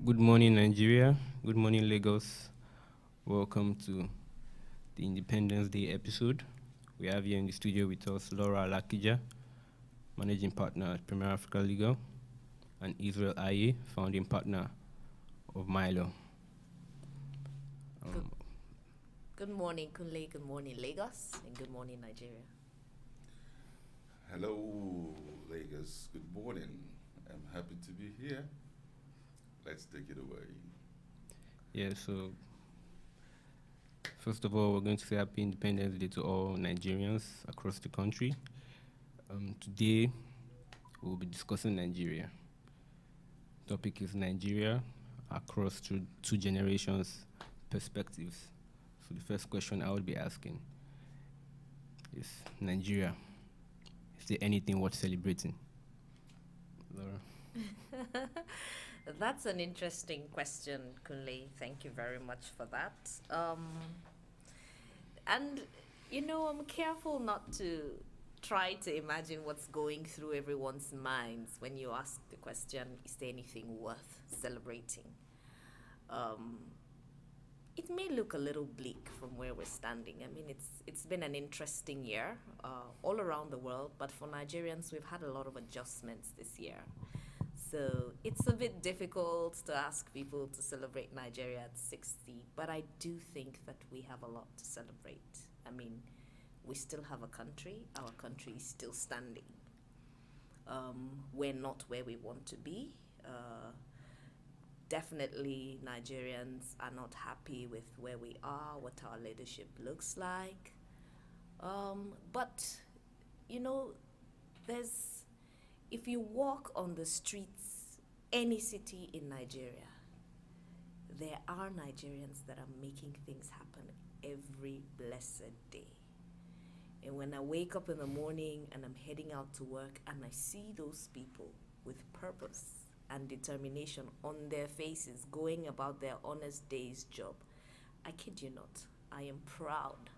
Good morning, Nigeria. Good morning, Lagos. Welcome to the Independence Day episode. We have here in the studio with us Laura Alakija, managing partner at Premier Africa Legal, and Israel Aye, founding partner of Mylaw. Good morning, Kunle. Good morning, Lagos. And good morning, Nigeria. Hello, Lagos. Good morning. I'm happy to be here. Let's take it away. Yeah, so first of all, we're going to say Happy Independence Day to all Nigerians across the country. Today, we'll be discussing Nigeria. Topic is Nigeria across two generations perspectives. So the first question I would be asking is Nigeria. Is there anything worth celebrating? Laura? That's an interesting question, Kunle. Thank you very much for that. I'm careful not to try to imagine what's going through everyone's minds when you ask the question, is there anything worth celebrating? It may look a little bleak from where we're standing. I mean, it's been an interesting year all around the world, but for Nigerians, we've had a lot of adjustments this year. So it's a bit difficult to ask people to celebrate Nigeria at 60, but I do think that we have a lot to celebrate. I mean, we still have a country. Our country is still standing. We're not where we want to be. Definitely, Nigerians are not happy with where we are, what our leadership looks like. But, if you walk on the streets, any city in Nigeria, there are Nigerians that are making things happen every blessed day. And when I wake up in the morning and I'm heading out to work and I see those people with purpose and determination on their faces going about their honest day's job, I kid you not, I am proud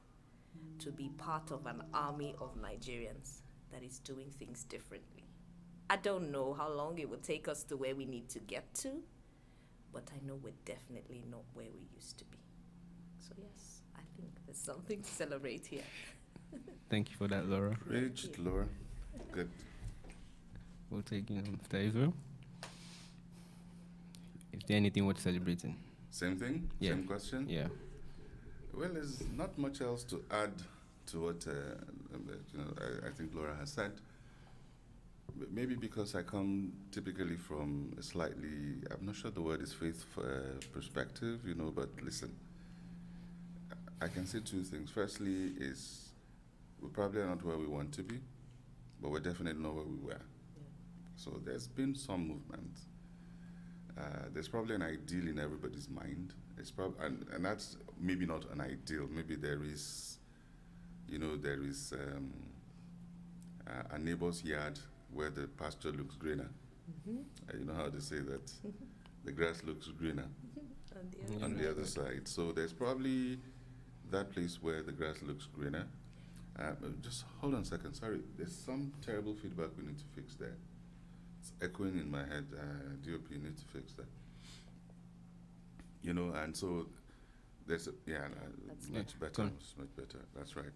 to be part of an army of Nigerians that is doing things differently. I don't know how long it will take us to where we need to get to, but I know we're definitely not where we used to be. So yes, I think there's something to celebrate here. Thank you for that, Laura. Great, Laura. Good. We'll take Mr. Israel. Is there anything worth celebrating? Same thing? Yeah. Same question? Yeah. Well, there's not much else to add to what I think Laura has said. Maybe because I come typically from a slightly, I'm not sure the word is faith perspective, but listen, I can say two things. Firstly is we probably are not where we want to be, but we're definitely not where we were. So there's been some movement. There's probably an ideal in everybody's mind. It's and that's maybe not an ideal. Maybe there is a neighbor's yard where the pasture looks greener. Mm-hmm. You know how they say that the grass looks greener On the other side. So there's probably that place where the grass looks greener. Just hold on a second. Sorry, there's some terrible feedback we need to fix there. It's echoing in my head. DOP, you need to fix that. And so there's That's much better. Cool. Much better. That's right.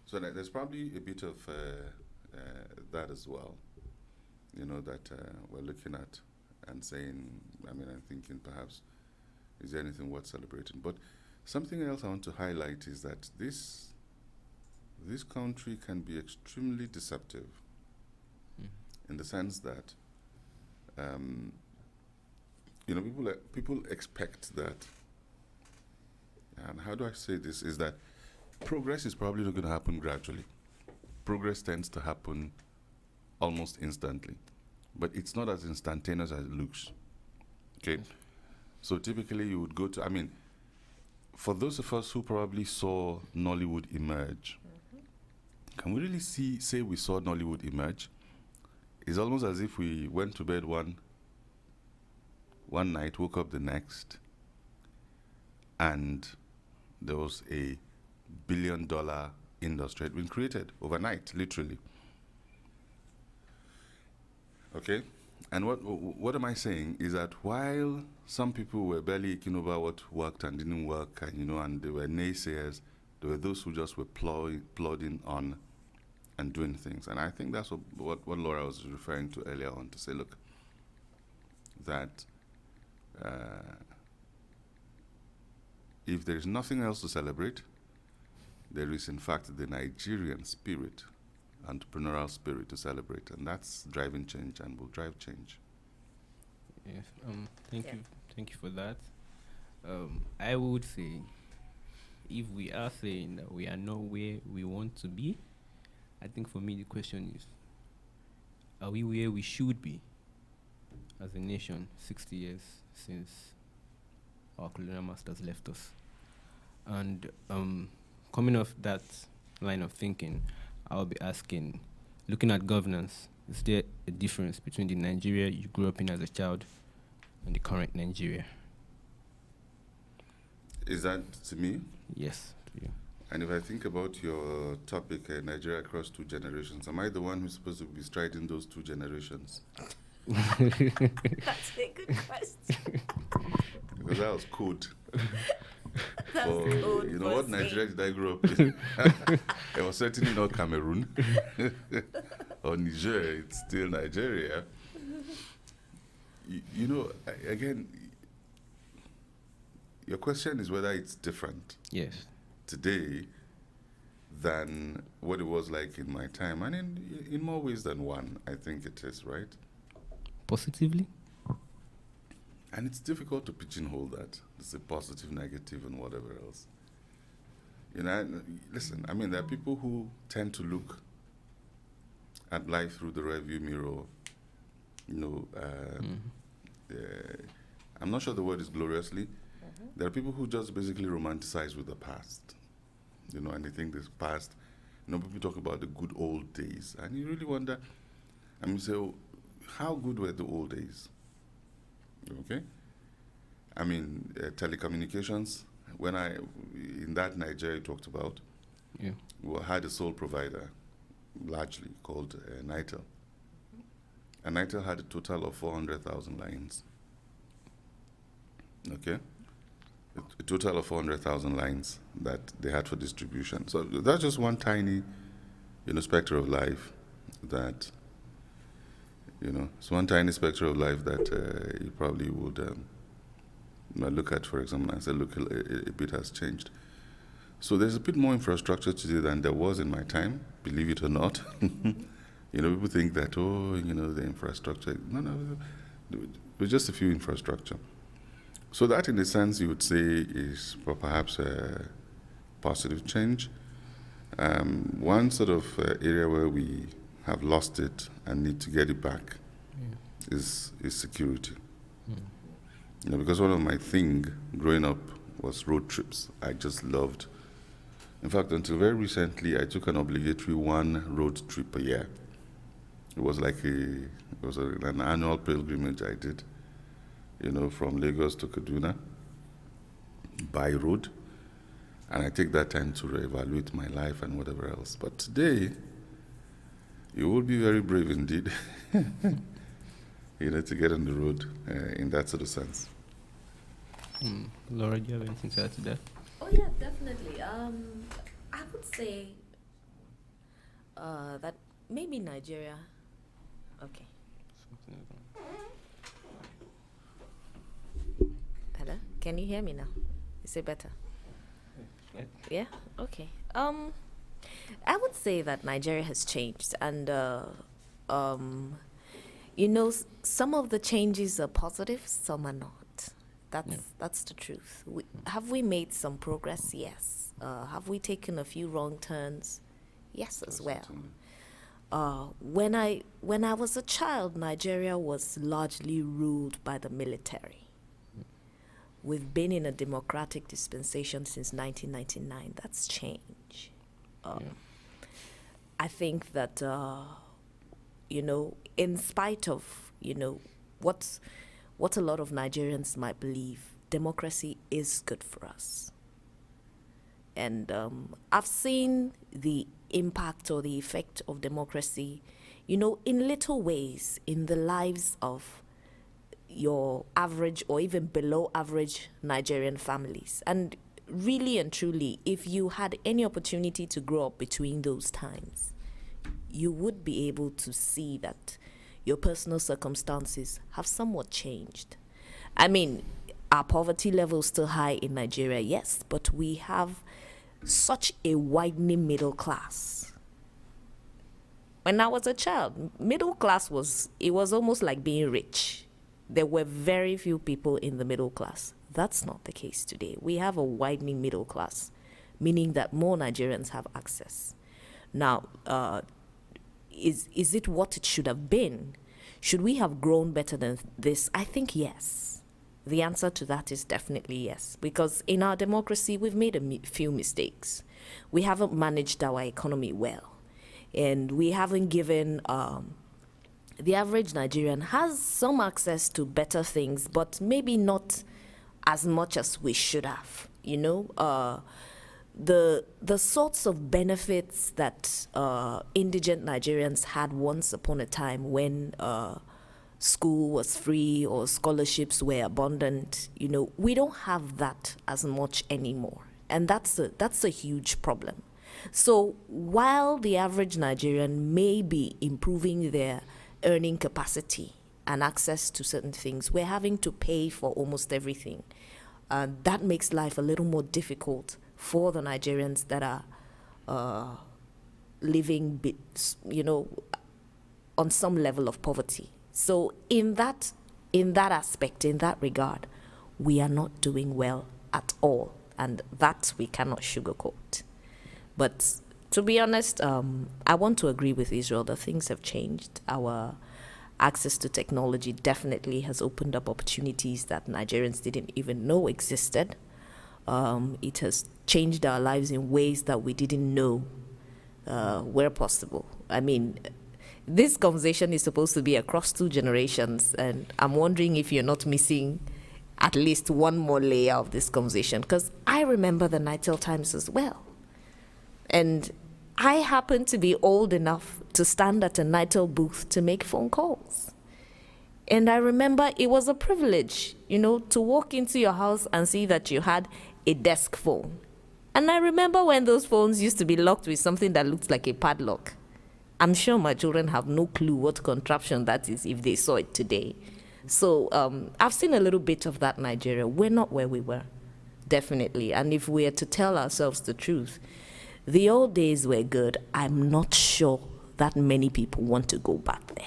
So there's probably a bit of that as well. That we're looking at and saying, I'm thinking perhaps, is there anything worth celebrating? But something else I want to highlight is that this country can be extremely deceptive in the sense that, people expect that, and how do I say this, is that progress is probably not going to happen gradually. Progress tends to happen almost instantly, but it's not as instantaneous as it looks. Okay, so typically you would go to. For those of us who probably saw Nollywood emerge, can we really say we saw Nollywood emerge? It's almost as if we went to bed one night, woke up the next, and there was a billion-dollar industry had been created overnight, literally. Okay, And what am I saying is that while some people were barely thinking over what worked and didn't work, and there were naysayers, there were those who just were plodding on and doing things. And I think that's what Laura was referring to earlier on, to say, look, that if there is nothing else to celebrate, there is in fact the Nigerian spirit, entrepreneurial spirit to celebrate, and that's driving change and will drive change. Yes. Thank you for that. I would say, if we are saying that we are not where we want to be, I think for me the question is, are we where we should be as a nation 60 years since our colonial masters left us? And coming off that line of thinking, I'll be asking, looking at governance, is there a difference between the Nigeria you grew up in as a child and the current Nigeria? Is that to me? Yes, to you. And if I think about your topic, Nigeria across 2 generations, am I the one who's supposed to be striding those 2 generations? That's a good question. Because that was code. That's For, code you know, for what saying- Nigeria did I grow up in? It was certainly not Cameroon or Niger. It's still Nigeria. You know, again, your question is whether it's different Yes. today than what it was like in my time. And in more ways than one, I think it is, right? Positively? And it's difficult to pigeonhole that. It's a positive, negative, and whatever else. You know, listen, I mean, there are people who tend to look at life through the rearview mirror. You know, I'm not sure the word is gloriously. There are people who just basically romanticize with the past. You know, and they think this past, you know, people talk about the good old days. And you really wonder, I mean, so how good were the old days? Okay? I mean, telecommunications, in that Nigeria you talked about, Yeah. we had a sole provider, largely, called Nitel. And Nitel had a total of 400,000 lines. Okay? A total of 400,000 lines that they had for distribution. So that's just one tiny, spectre of life that, it's one tiny spectre of life that you probably would look at, for example, and say, look, a bit has changed. So there's a bit more infrastructure today than there was in my time, believe it or not. People think that, the infrastructure. No, there's just a few infrastructure. So that, in a sense, you would say is perhaps a positive change. One sort of area where we have lost it and need to get it back is security. Because one of my thing growing up was road trips. I just loved. In fact, until very recently, I took an obligatory 1 road trip a year. It was like an annual pilgrimage I did. From Lagos to Kaduna by road. And I take that time to reevaluate my life and whatever else. But today, you will be very brave indeed, to get on the road in that sort of sense. Laura, do you have anything to add to that? Oh yeah, definitely. I would say that maybe Nigeria. Okay. Hello? Can you hear me now? Is it better? Yeah? Okay. I would say that Nigeria has changed, and some of the changes are positive, some are not. That's the truth. Have we made some progress? Yes. Have we taken a few wrong turns? Yes, as well. When I was a child, Nigeria was largely ruled by the military. We've been in a democratic dispensation since 1999. That's change. I think that, in spite of, what a lot of Nigerians might believe, democracy is good for us. And I've seen the impact or the effect of democracy in little ways in the lives of your average or even below average Nigerian families. And really and truly, if you had any opportunity to grow up between those times, you would be able to see that your personal circumstances have somewhat changed. I mean, our poverty level is still high in Nigeria, yes, but we have such a widening middle class. When I was a child, middle class was almost like being rich. There were very few people in the middle class. That's not the case today. We have a widening middle class, meaning that more Nigerians have access. Now, is it what it should have been? Should we have grown better than this? I think yes. The answer to that is definitely yes, because in our democracy, we've made a few mistakes. We haven't managed our economy well, and we haven't given the average Nigerian has some access to better things, but maybe not as much as we should have. The sorts of benefits that indigent Nigerians had once upon a time when school was free or scholarships were abundant, we don't have that as much anymore. And that's a huge problem. So while the average Nigerian may be improving their earning capacity and access to certain things, we're having to pay for almost everything. That makes life a little more difficult for the Nigerians that are living, on some level of poverty. So in that aspect, in that regard, we are not doing well at all, and that we cannot sugarcoat. But to be honest, I want to agree with Israel that things have changed. Our access to technology definitely has opened up opportunities that Nigerians didn't even know existed. It has changed our lives in ways that we didn't know were possible. I mean, this conversation is supposed to be across 2 generations, and I'm wondering if you're not missing at least one more layer of this conversation, because I remember the Nitel times as well. And I happen to be old enough to stand at a Nitel booth to make phone calls. And I remember it was a privilege, to walk into your house and see that you had a desk phone. And I remember when those phones used to be locked with something that looked like a padlock. I'm sure my children have no clue what contraption that is if they saw it today. So I've seen a little bit of that Nigeria. We're not where we were, definitely. And if we are to tell ourselves the truth, the old days were good. I'm not sure that many people want to go back there.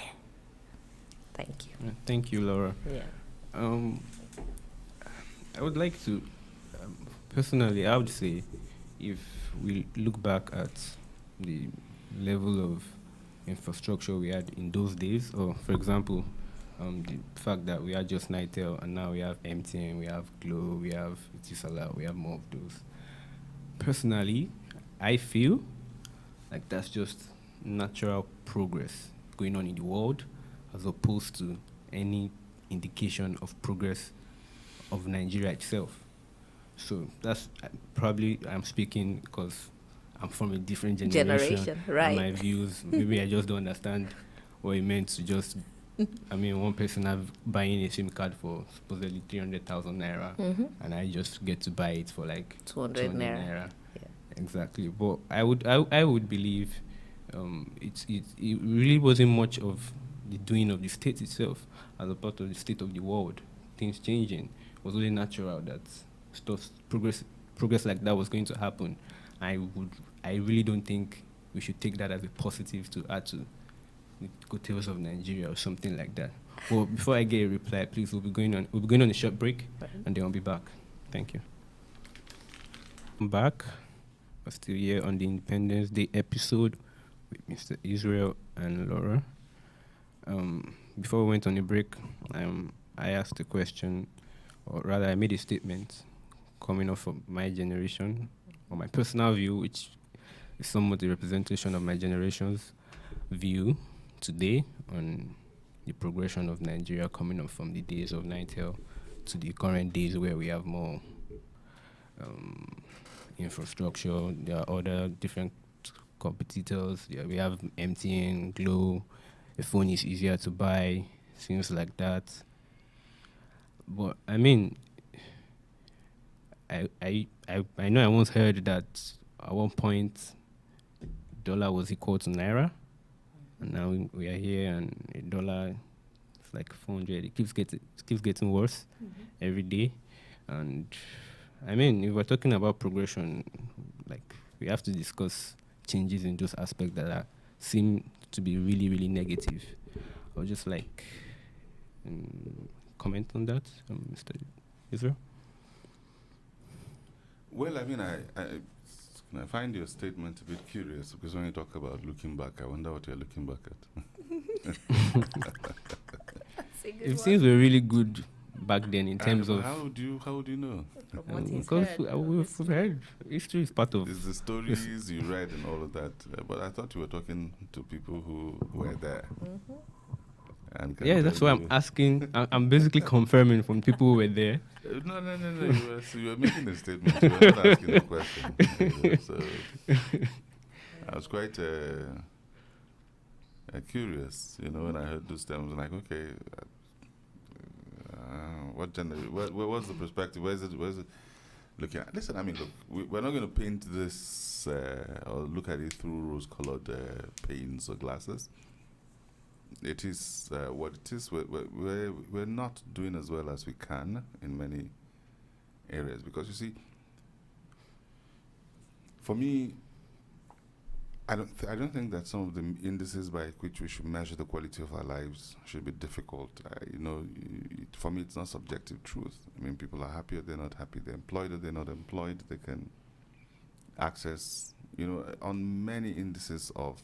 Thank you. Thank you, Laura. Yeah. I would like to, personally, I would say, if we look back at the level of infrastructure we had in those days, or for example, the fact that we had just Nitel and now we have MTN, we have Glo, we have Etisalat, we have more of those. Personally, I feel like that's just natural progress going on in the world, as opposed to any indication of progress of Nigeria itself. So that's probably, I'm speaking because I'm from a different generation. Right. And my views, maybe I just don't understand what it meant to just, one person buying a SIM card for supposedly 300,000 naira, and I just get to buy it for like 200 naira. Yeah. Exactly. But I would believe it really wasn't much of the doing of the state itself as a part of the state of the world. Things changing. It was only natural that progress like that was going to happen. I really don't think we should take that as a positive to add to the good tales of Nigeria or something like that. Well, before I get a reply, please, we'll be going on a short break, and then I'll be back. Thank you. I'm back. We're still here on the Independence Day episode with Mr. Israel and Laura. Before we went on a break, I asked a question, or rather I made a statement coming off of my generation, or my personal view, which is somewhat a representation of my generation's view today on the progression of Nigeria coming up from the days of Nitel to the current days where we have more infrastructure. There are other different competitors. Yeah, we have MTN, Glo, a phone is easier to buy, things like that. But I mean, I know I once heard that at one point dollar was equal to naira, and now we are here, and a dollar is like 400. It keeps getting worse every day, and I mean, if we're talking about progression, like we have to discuss changes in those aspects that seem to be really, really negative. I would just like comment on that, Mr. Israel. Well, I mean, I find your statement a bit curious because when you talk about looking back, I wonder what you're looking back at. That's a good It one. seems we're really good back then in terms But of how do you know? From what he's because heard, we've heard history is part of. It's the stories you read and all of that. But I thought you were talking to people who were there. And can Yeah, tell that's why I'm you- asking. I'm basically confirming from people who were there. No. You were making a statement. You were not asking a question. So I was quite curious, when I heard those terms. Like, okay, what gender? What's the perspective? Where's it looking at? Listen, I mean, look, we're not going to paint this or look at it through rose-colored paints or glasses. It is what it is. We're not doing as well as we can in many areas because you see, for me, I don't think that some of the indices by which we should measure the quality of our lives should be difficult. For me, it's not subjective truth. I mean, people are happy or they're not happy. They're employed or they're not employed. They can access, on many indices of,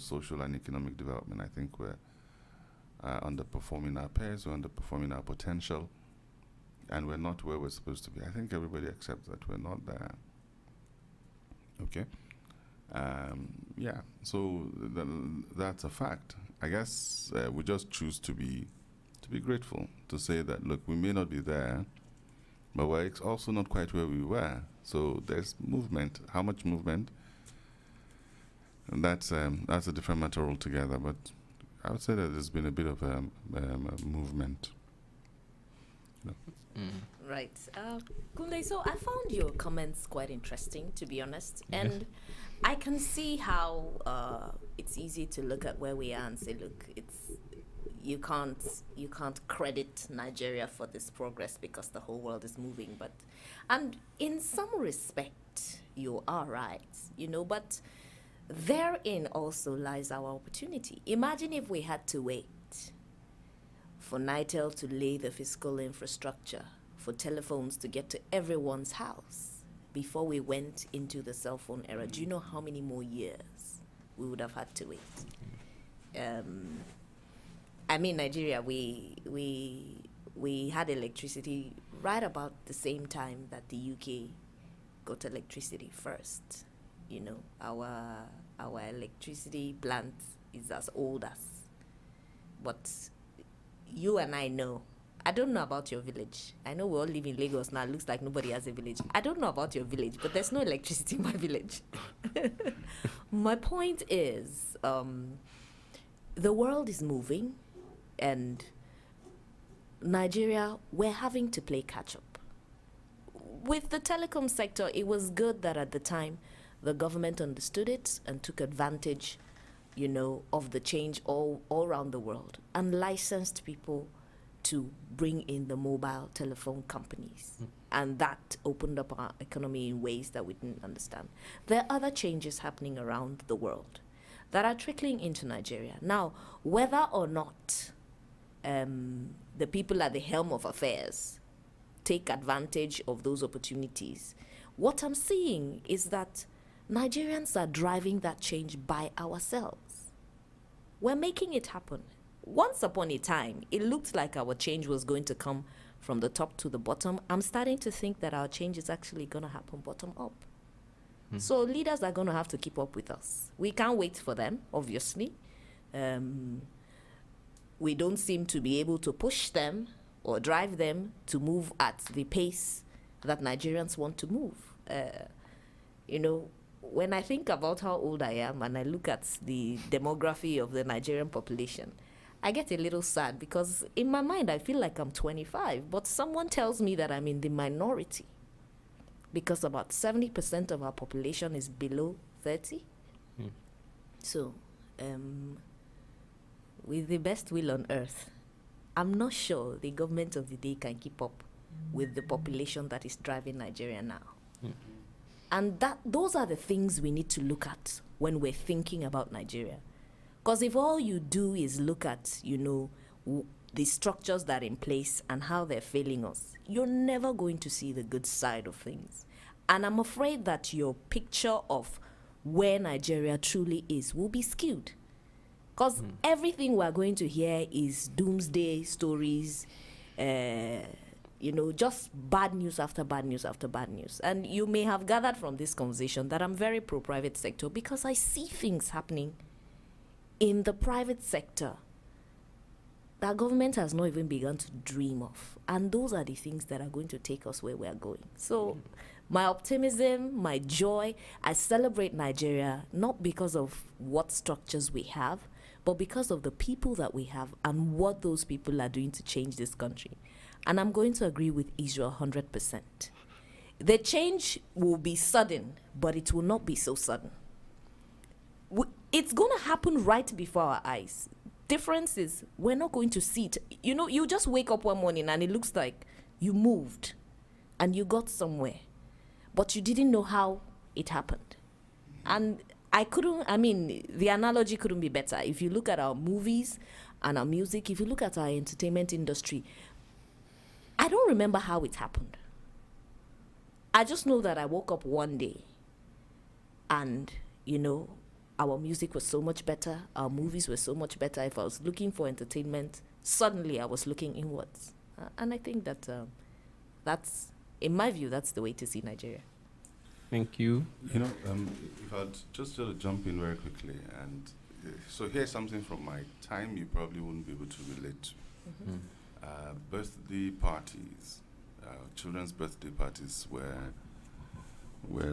social and economic development. I think we're underperforming our peers, we're underperforming our potential, and we're not where we're supposed to be. I think everybody accepts that we're not there. Okay? So that's a fact. I guess we just choose to be grateful, to say that, look, we may not be there, but we're also not quite where we were. So there's movement. How much movement? And that's a different matter altogether. But I would say that there's been a bit of a movement. Right. Kunle, so I found your comments quite interesting, to be honest. And I can see how it's easy to look at where we are and say, look, you can't credit Nigeria for this progress because the whole world is moving. And in some respect, you are right, but therein also lies our opportunity. Imagine if we had to wait for NITEL to lay the fiscal infrastructure for telephones to get to everyone's house before we went into the cell phone era. Do you know how many more years we would have had to wait? I mean, Nigeria, we had electricity right about the same time that the UK got electricity first. Our electricity plant is as old as. But you and I know. I don't know about your village. I know we all live in Lagos now. It looks like nobody has a village. I don't know about your village, but there's no electricity in my village. My point is, the world is moving, and Nigeria, we're having to play catch up. With the telecom sector, it was good that at the time the government understood it and took advantage, of the change all around the world and licensed people to bring in the mobile telephone companies. And that opened up our economy in ways that we didn't understand. There are other changes happening around the world that are trickling into Nigeria. Now, whether or not the people at the helm of affairs take advantage of those opportunities, what I'm seeing is that Nigerians are driving that change by ourselves. We're making it happen. Once upon a time, it looked like our change was going to come from the top to the bottom. I'm starting to think that our change is actually going to happen bottom up. So leaders are going to have to keep up with us. We can't wait for them, obviously. We don't seem to be able to push them or drive them to move at the pace that Nigerians want to move. when I think about how old I am and I look at the demography of the Nigerian population, I get a little sad because in my mind I feel like I'm 25, but someone tells me that I'm in the minority because about 70% of our population is below 30. So, with the best will on earth, I'm not sure the government of the day can keep up with the population that is driving Nigeria now. And those are the things we need to look at when we're thinking about Nigeria. Because if all you do is look at, the structures that are in place and how they're failing us, you're never going to see the good side of things. And I'm afraid that your picture of where Nigeria truly is will be skewed. Because everything we're going to hear is doomsday stories, just bad news after bad news after bad news. And you may have gathered from this conversation that I'm very pro-private sector because I see things happening in the private sector that government has not even begun to dream of. And those are the things that are going to take us where we are going. So my optimism, my joy, I celebrate Nigeria not because of what structures we have, but because of the people that we have and what those people are doing to change this country. And I'm going to agree with Israel 100%. The change will be sudden, but it will not be so sudden. It's going to happen right before our eyes. Difference is we're not going to see it. You just wake up one morning and it looks like you moved and you got somewhere, but you didn't know how it happened. And the analogy couldn't be better. If you look at our movies and our music, if you look at our entertainment industry, I don't remember how it happened. I just know that I woke up one day and, our music was so much better. Our movies were so much better. If I was looking for entertainment, suddenly I was looking inwards. And I think that that's, in my view, that's the way to see Nigeria. Thank you. If I'd just jump in very quickly, and so here's something from my time you probably wouldn't be able to relate to. Birthday parties, children's birthday parties were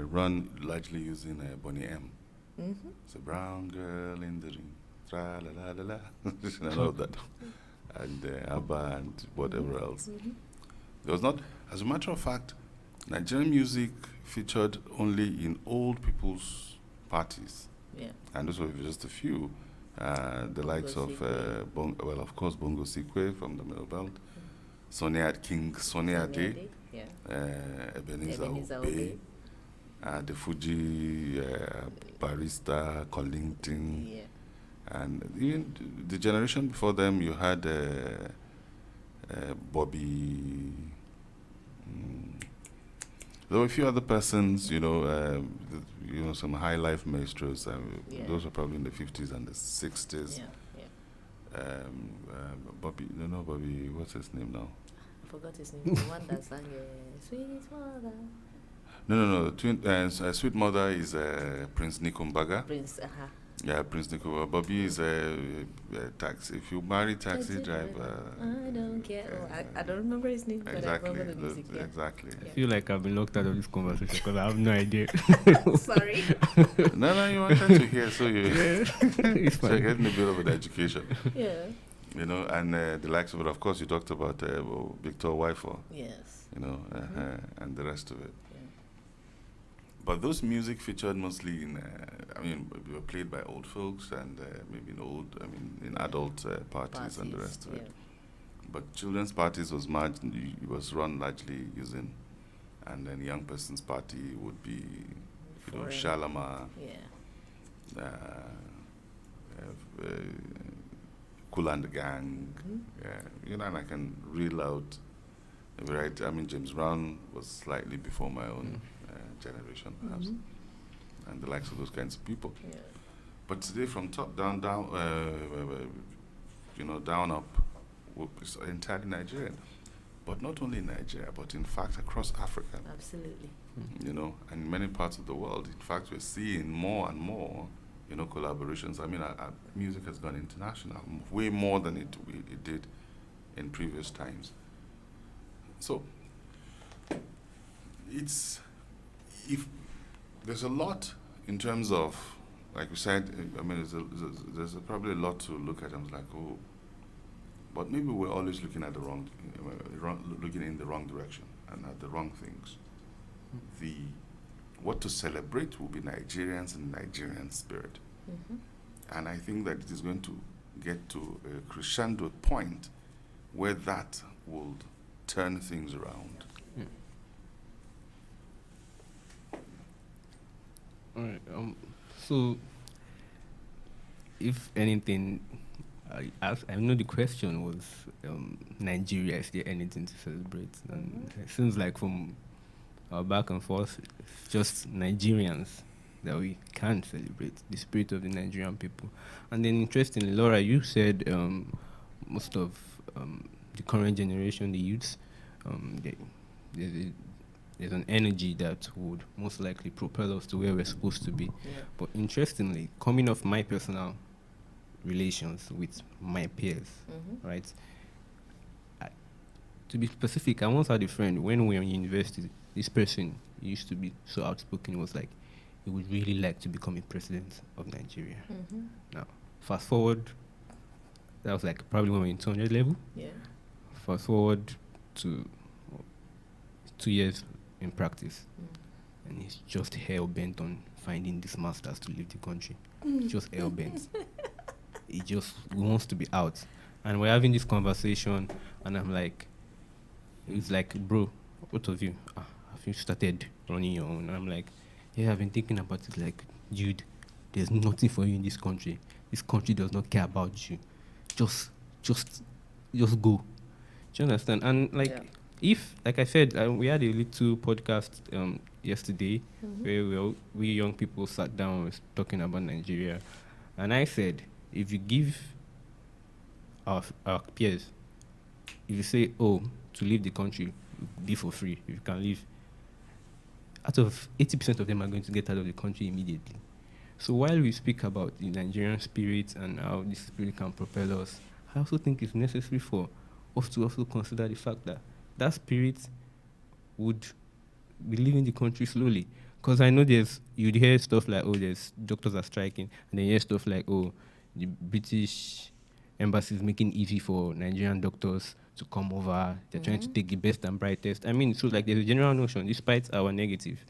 run largely using Bonnie M. It's a brown girl in the ring, tra la la la la, and all that, and ABBA and whatever else. There was not, as a matter of fact, Nigerian music featured only in old people's parties. Yeah. And those were just a few. The likes of, of course, Bongo Sikwe from the Middle Belt, King Sonny Ade, Ebenezer Obey, the Fuji barista, Collington, and even the generation before them, you had Bobby. There were a few other persons, some high life maestros. Those were probably in the 50s and the 60s. Bobby, Bobby, what's his name now? I forgot his name. The one that sang Sweet Mother. No. Sweet Mother is Prince Nikumbaga. Yeah, Prince Nikumbaga. Bobby is a taxi. If you marry taxi driver. I don't care. I don't remember his name, but I remember the music. Exactly. I feel like I've been locked out of this conversation because I have no idea. Sorry. No, you wanted to hear, so it's so you're getting a bit of an education. Yeah. And the likes of it, of course, you talked about Victor Wifo. Yes. And the rest of it. But those music featured mostly in, they were played by old folks and maybe in adult parties and the rest of it. But children's parties was run largely using, and then young person's party would be, Shalama, Kool and the Gang, and I can reel out, right? James Brown was slightly before my own generation, perhaps, and the likes of those kinds of people. Yeah. But today, from top down, down up, it's entirely Nigerian. But not only in Nigeria, but in fact across Africa. Absolutely. And many parts of the world. In fact, we're seeing more and more, collaborations. Our music has gone international, way more than it did in previous times. So, if there's a lot in terms of, like you said, I mean, there's probably a lot to look at. I was like, oh, but maybe we're always looking at the looking in the wrong direction and at the wrong things. The what to celebrate will be Nigerians and Nigerian spirit, and I think that it is going to get to a crescendo point where that will turn things around. All right. So, if anything, I know the question was Nigeria. Is there anything to celebrate? And it seems like from our back and forth, it's just Nigerians that we can't celebrate the spirit of the Nigerian people. And then, interestingly, Laura, you said most of the current generation, the youths, there's an energy that would most likely propel us to where we're supposed to be. Yeah. But interestingly, coming off my personal relations with my peers, right? To be specific, I once had a friend when we were in university. This person used to be so outspoken. It was like he would really like to become a president of Nigeria. Now, fast forward, that was like probably when we were in 200 level. Yeah. Fast forward to 2 years in practice, and he's just hell bent on finding this masters to leave the country. Just hell bent. He wants to be out. And we're having this conversation, and I'm like, he's like, bro, both of you, have you started running your own? And I'm like, yeah, I've been thinking about it. Like, dude, there's nothing for you in this country. This country does not care about you. Just go. Do you understand? And like, if, like I said, we had a little podcast yesterday where we young people sat down, was talking about Nigeria, and I said, if you give our peers, if you say, oh, to leave the country, be for free, if you can leave, out of 80% of them are going to get out of the country immediately. So while we speak about the Nigerian spirit and how this spirit can propel us, I also think it's necessary for us to also consider the fact that that spirit would be leaving the country slowly. Because I know you'd hear stuff like, oh, there's doctors are striking, and then you hear stuff like, oh, the British embassy is making it easy for Nigerian doctors to come over. They're trying to take the best and brightest. I mean, so like there's a general notion, despite our negative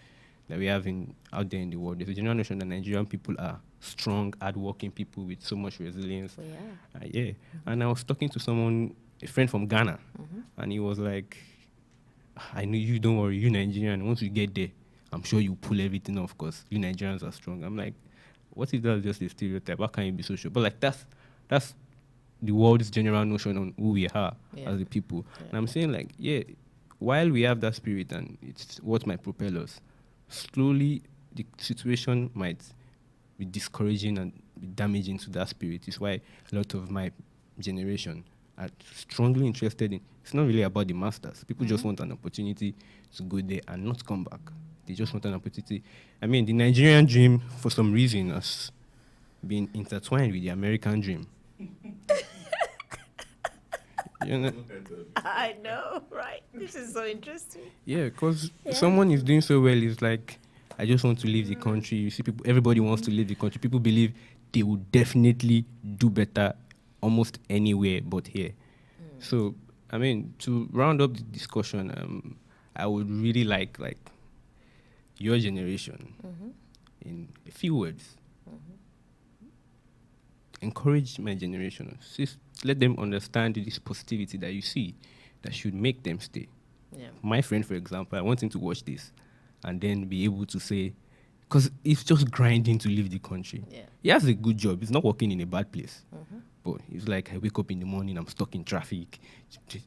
that we have out there in the world, there's a general notion that Nigerian people are strong, hardworking people with so much resilience. Yeah. And I was talking to a friend from Ghana, and he was like, I know you, don't worry, you Nigerian, once you get there, I'm sure you pull everything off because you Nigerians are strong. I'm like, what if that's just a stereotype? How can you be so sure? But like that's the world's general notion on who we are as a people. Yeah. And I'm saying like, while we have that spirit and it's what might propel us, slowly the situation might be discouraging and be damaging to that spirit. It's why a lot of my generation are strongly interested in, it's not really about the masters. People just want an opportunity to go there and not come back. They just want an opportunity. I mean, the Nigerian dream, for some reason, has been intertwined with the American dream. You know? I know, right? This is so interesting. Yeah, because someone is doing so well, is like, I just want to leave the country. You see, everybody wants to leave the country. People believe they will definitely do better almost anywhere but here. So, I mean, to round up the discussion, I would really like your generation, in a few words, encourage my generation. Let them understand this positivity that you see that should make them stay. Yeah. My friend, for example, I want him to watch this and then be able to say, because it's just grinding to leave the country. Yeah. He has a good job. He's not working in a bad place. But he's like, I wake up in the morning, I'm stuck in traffic.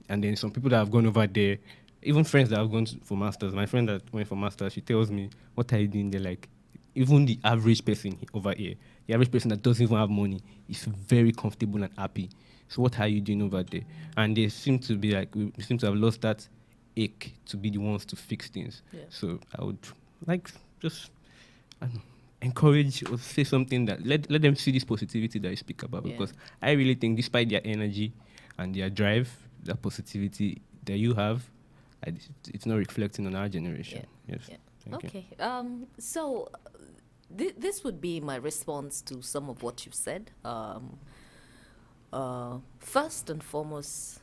And then some people that have gone over there, even friends that have gone for masters, my friend that went for masters, she tells me, what are you doing there? Like, even the average person over here, the average person that doesn't even have money is very comfortable and happy. So what are you doing over there? And they seem to be like, we seem to have lost that ache to be the ones to fix things. Yeah. So I would like just encourage or say something that let them see this positivity that I speak about, because I really think despite their energy and their drive, that positivity that you have, it's not reflecting on our generation. Yeah. Yes. Yeah. Okay. So This would be my response to some of what you've said. First and foremost,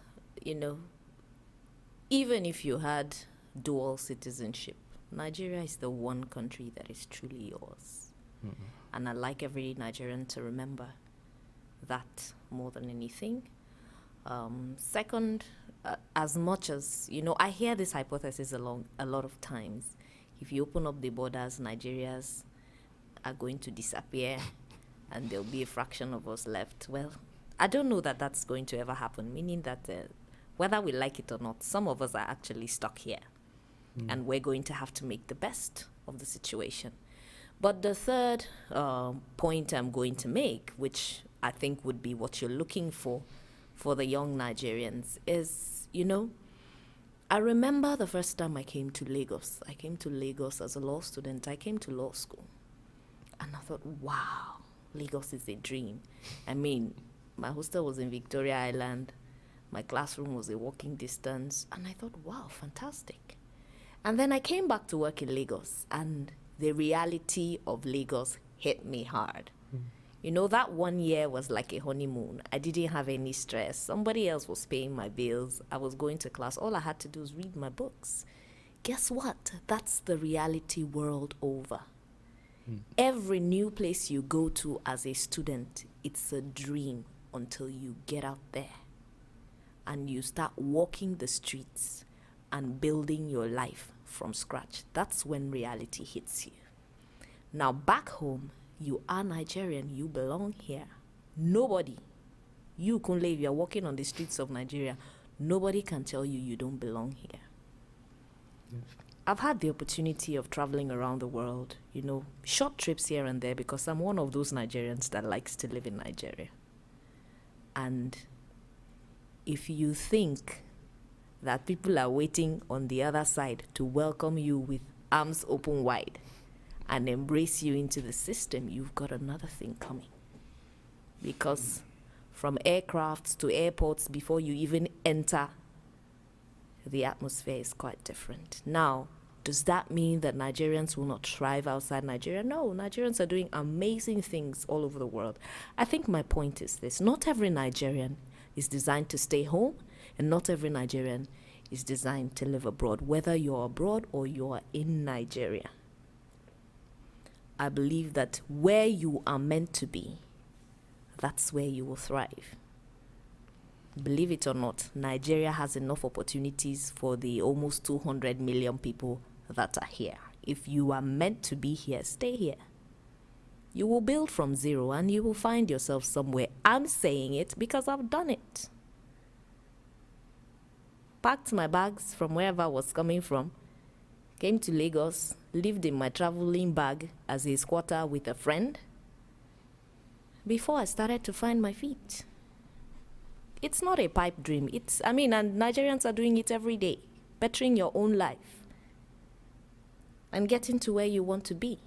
even if you had dual citizenship, Nigeria is the one country that is truly yours. Mm-hmm. And I'd like every Nigerian to remember that more than anything. Second, as much as, I hear this hypothesis a lot of times. If you open up the borders, Nigerians are going to disappear and there'll be a fraction of us left. Well, I don't know that that's going to ever happen, meaning that whether we like it or not, some of us are actually stuck here. And we're going to have to make the best of the situation. But the third point I'm going to make, which I think would be what you're looking for the young Nigerians, is, I remember the first time I came to Lagos. I came to Lagos as a law student. I came to law school. And I thought, wow, Lagos is a dream. I mean, my hostel was in Victoria Island. My classroom was a walking distance. And I thought, wow, fantastic. And then I came back to work in Lagos, and the reality of Lagos hit me hard. That 1 year was like a honeymoon. I didn't have any stress. Somebody else was paying my bills. I was going to class. All I had to do was read my books. Guess what? That's the reality world over. Every new place you go to as a student, it's a dream until you get out there and you start walking the streets and building your life from scratch. That's when reality hits you. Now, back home, you are Nigerian, you belong here. Nobody, you Kunle, if you're walking on the streets of Nigeria, nobody can tell you you don't belong here. Yes. I've had the opportunity of traveling around the world, short trips here and there, because I'm one of those Nigerians that likes to live in Nigeria. And if you think that people are waiting on the other side to welcome you with arms open wide and embrace you into the system, you've got another thing coming. Because from aircrafts to airports, before you even enter, the atmosphere is quite different. Now, does that mean that Nigerians will not thrive outside Nigeria? No, Nigerians are doing amazing things all over the world. I think my point is this: not every Nigerian is designed to stay home, and not every Nigerian is designed to live abroad, whether you're abroad or you're in Nigeria. I believe that where you are meant to be, that's where you will thrive. Believe it or not, Nigeria has enough opportunities for the almost 200 million people that are here. If you are meant to be here, stay here. You will build from zero and you will find yourself somewhere. I'm saying it because I've done it. Packed my bags from wherever I was coming from, came to Lagos, lived in my traveling bag as a squatter with a friend before I started to find my feet. It's not a pipe dream. And Nigerians are doing it every day, bettering your own life and getting to where you want to be.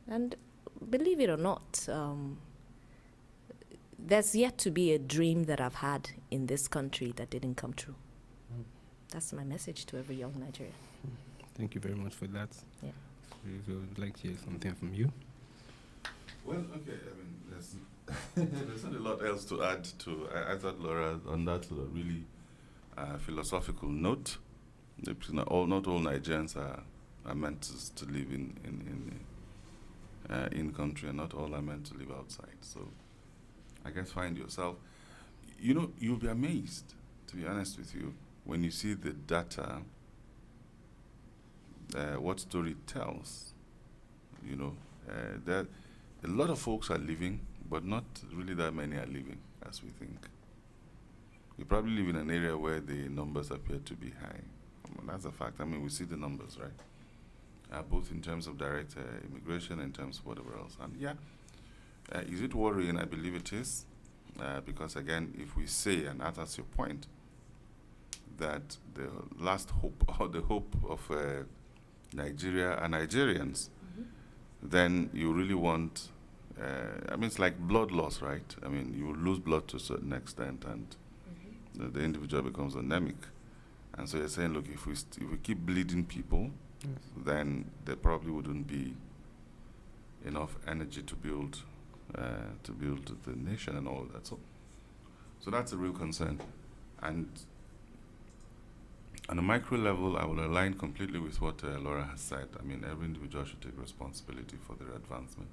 And believe it or not, there's yet to be a dream that I've had in this country that didn't come true. That's my message to every young Nigerian. Thank you very much for that. Yeah. So would like to hear something from you. Well, okay. There's not a lot else to add to. I thought Laura on that really philosophical note. Not all Nigerians are meant to live in country, and not all are meant to live outside. So, I guess find yourself. You'll be amazed, to be honest with you, when you see the data. What story it tells. That a lot of folks are living, but not really that many are living as we think. We probably live in an area where the numbers appear to be high. That's a fact. We see the numbers, right? Both in terms of direct immigration and in terms of whatever else. And is it worrying? I believe it is. Because again, if we say, and that's your point, that the last hope or the hope of Nigeria are Nigerians, then you really want, it's like blood loss, right? You lose blood to a certain extent, and the individual becomes anemic. And so you're saying, look, if we keep bleeding people, then there probably wouldn't be enough energy to build the nation and all of that. So that's a real concern. And on a micro level, I will align completely with what Laura has said. I mean, every individual should take responsibility for their advancement.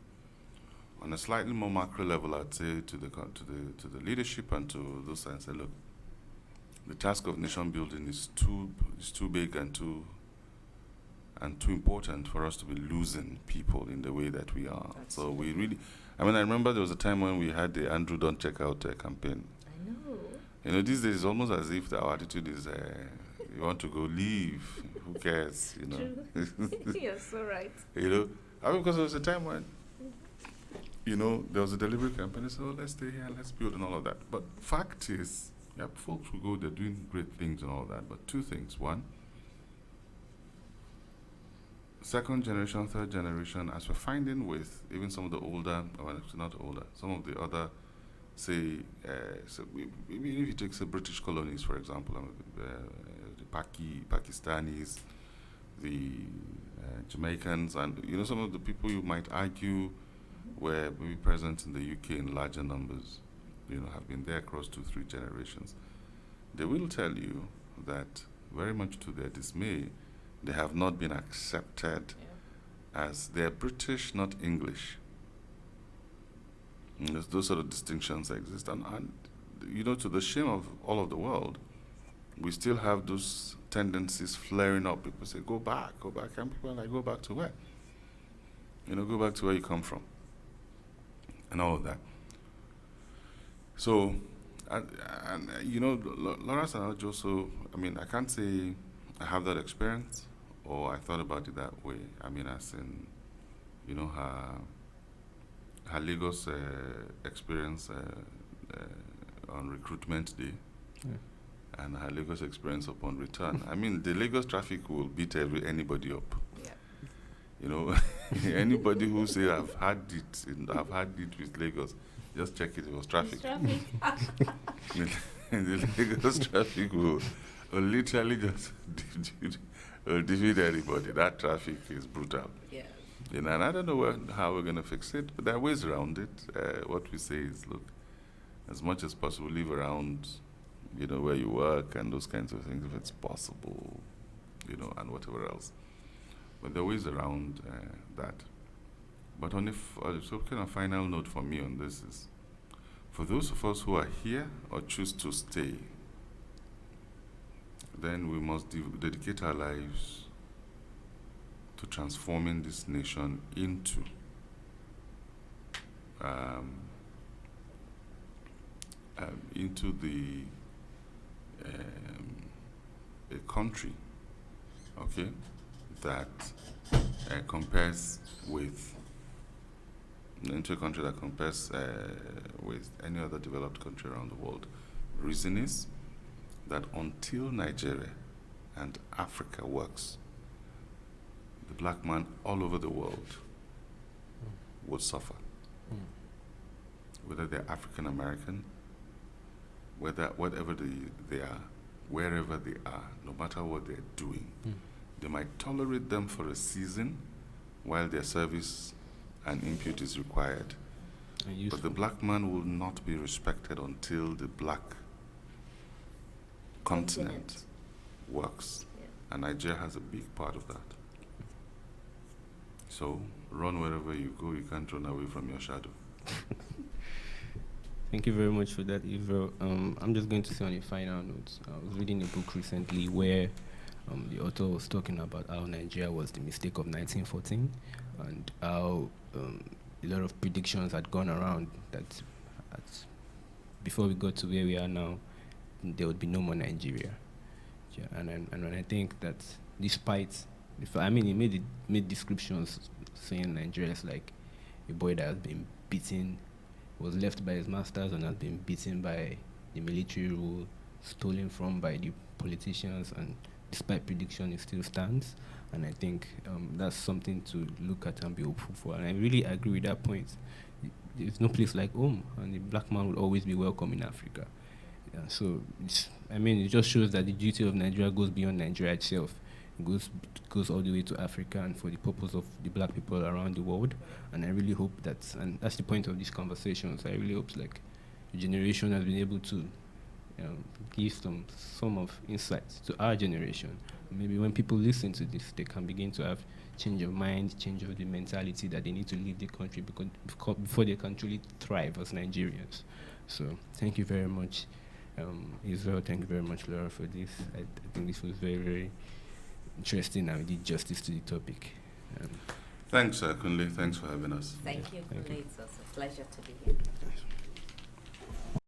On a slightly more macro level, I'd say to the leadership and to those and say, look, the task of nation building is too big and too important for us to be losing people in the way that we are. So we really, I remember there was a time when we had the Andrew Don't Check Out campaign. I know. You know, these days it's almost as if our attitude is, you want to go leave, who cares, you know. True. You're so right. You know, because there was a time when, you know, there was a delivery campaign, so let's stay here and let's build and all of that. But fact is, yeah, folks will go, they're doing great things and all that, but two things. One, second generation, third generation, as we're finding with even some of the older, well, not older, some of the other, say, so if you take the British colonies, for example, the Pakistanis, the Jamaicans, and, you know, some of the people you might argue were maybe present in the UK in larger numbers, you know, have been there across 2-3 generations. They will tell you that, very much to their dismay, they have not been accepted as they're British, not English. And those sort of distinctions exist. And, you know, to the shame of all of the world, we still have those tendencies flaring up. People say, go back. And people are like, go back to where? You know, go back to where you come from. And all of that. So, and you know, Lawrence and I also, I mean, I can't say I have that experience or I thought about it that way. I mean, as in, you know, her Lagos experience on recruitment day, and her Lagos experience upon return. I mean, the Lagos traffic will beat anybody up. Yeah. You know, anybody who say I've had it with Lagos, just check it. It was traffic. The Lagos traffic will literally just defeat anybody. That traffic is brutal. Yeah. You know, and I don't know how we're going to fix it, but there are ways around it. What we say is, look, as much as possible, live around, you know, where you work and those kinds of things, if it's possible, you know, and whatever else. But there are ways around that. But on so kind of final note for me on this is, for those of us who are here or choose to stay, then we must dedicate our lives to transforming this nation into a country, okay, that compares with with any other developed country around the world. Reason is that until Nigeria and Africa works, the black man all over the world would suffer. Whether they're African American, whatever they are, wherever they are, no matter what they're doing, they might tolerate them for a season while their service and input is required. But the black man will not be respected until the black continent works. Yeah. And Nigeria has a big part of that. So run wherever you go, you can't run away from your shadow. Thank you very much for that, Ivro. I'm just going to say on a final note, I was reading a book recently where the author was talking about how Nigeria was the mistake of 1914 and how a lot of predictions had gone around that before we got to where we are now, there would be no more Nigeria. Yeah, and I think that despite, he made descriptions saying Nigeria is like a boy that has been beaten, was left by his masters and has been beaten by the military rule, stolen from by the politicians, and despite prediction, it still stands. And I think that's something to look at and be hopeful for. And I really agree with that point. There's no place like home, and the black man will always be welcome in Africa. Yeah, so, it just shows that the duty of Nigeria goes beyond Nigeria itself. goes all the way to Africa and for the purpose of the black people around the world. And I really hope that, and that's the point of these conversations, I really hope like the generation has been able to give some of insights to our generation. Maybe when people listen to this, they can begin to have change of mind, change of the mentality that they need to leave the country before they can truly thrive as Nigerians. So thank you very much, Israel. Thank you very much, Laura, for this. I think this was very, very interesting and we did justice to the topic. Thanks, Kunle. Thanks for having us. Thank you, Thank Kunle. you. It's also a pleasure to be here.